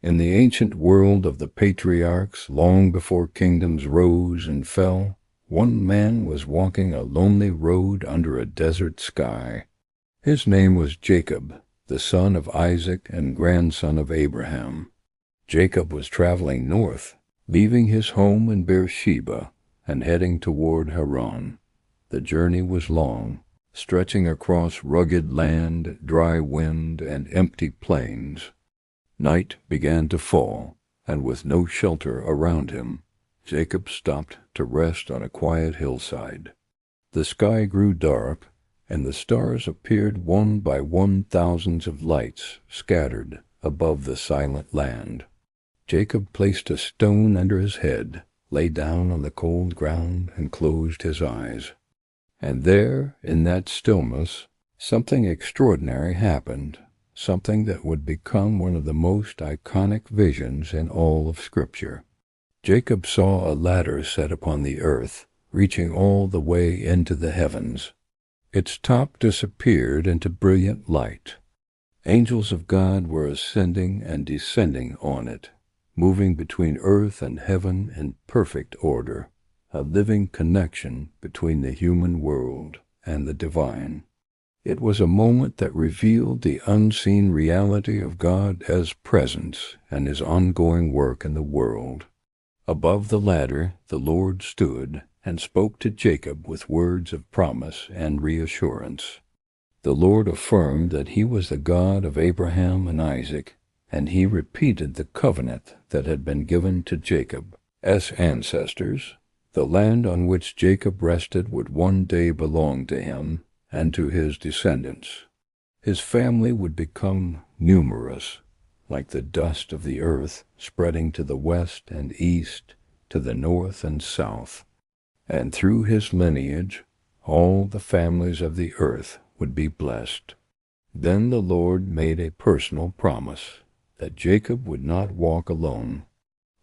In the ancient world of the patriarchs, long before kingdoms rose and fell, one man was walking a lonely road under a desert sky. His name was Jacob, the son of Isaac and grandson of Abraham. Jacob was traveling north, leaving his home in Beersheba and heading toward Haran. The journey was long, stretching across rugged land, dry wind, and empty plains. Night began to fall, and with no shelter around him, Jacob stopped to rest on a quiet hillside. The sky grew dark, and the stars appeared one by one, thousands of lights scattered above the silent land. Jacob placed a stone under his head, lay down on the cold ground, and closed his eyes. And there, in that stillness, something extraordinary happened, something that would become one of the most iconic visions in all of Scripture. Jacob saw a ladder set upon the earth, reaching all the way into the heavens. Its top disappeared into brilliant light. Angels of God were ascending and descending on it, moving between earth and heaven in perfect order, a living connection between the human world and the divine. It was a moment that revealed the unseen reality of God as presence and his ongoing work in the world. Above the ladder, the Lord stood and spoke to Jacob with words of promise and reassurance. The Lord affirmed that he was the God of Abraham and Isaac, and he repeated the covenant that had been given to Jacob as ancestors. The land on which Jacob rested would one day belong to him and to his descendants. His family would become numerous, like the dust of the earth, spreading to the west and east, to the north and south. And through his lineage, all the families of the earth would be blessed. Then the Lord made a personal promise that Jacob would not walk alone.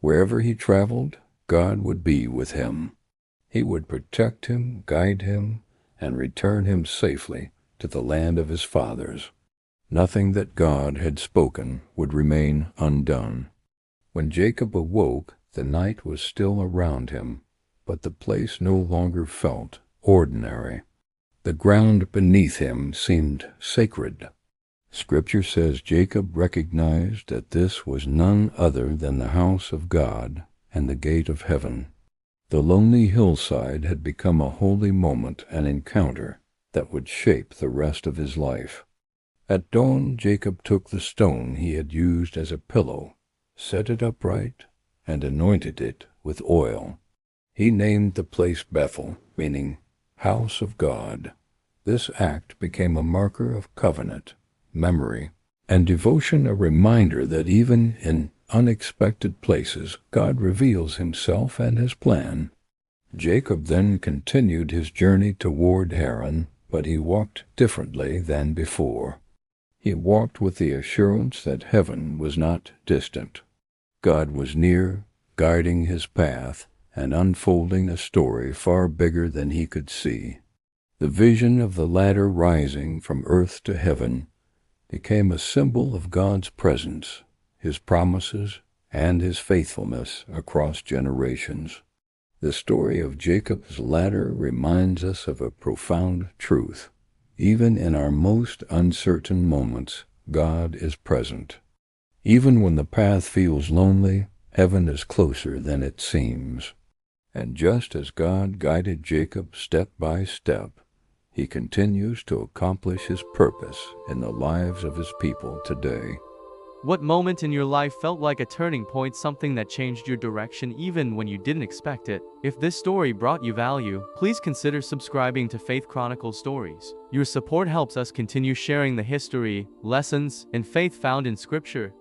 Wherever he traveled, God would be with him. He would protect him, guide him, and return him safely to the land of his fathers. Nothing that God had spoken would remain undone. When Jacob awoke, the night was still around him, but the place no longer felt ordinary. The ground beneath him seemed sacred. Scripture says Jacob recognized that this was none other than the house of God and the gate of heaven. The lonely hillside had become a holy moment, an encounter that would shape the rest of his life. At dawn, Jacob took the stone he had used as a pillow, set it upright, and anointed it with oil. He named the place Bethel, meaning house of God. This act became a marker of covenant, memory, and devotion, a reminder that even in unexpected places, God reveals himself and his plan. Jacob then continued his journey toward Haran, but he walked differently than before. He walked with the assurance that heaven was not distant. God was near, guiding his path and unfolding a story far bigger than he could see. The vision of the ladder rising from earth to heaven became a symbol of God's presence, his promises, and his faithfulness across generations. The story of Jacob's ladder reminds us of a profound truth. Even in our most uncertain moments, God is present. Even when the path feels lonely, heaven is closer than it seems. And just as God guided Jacob step by step, he continues to accomplish his purpose in the lives of his people today. What moment in your life felt like a turning point, something that changed your direction even when you didn't expect it? If this story brought you value, please consider subscribing to Faith Chronicles Stories. Your support helps us continue sharing the history, lessons, and faith found in Scripture.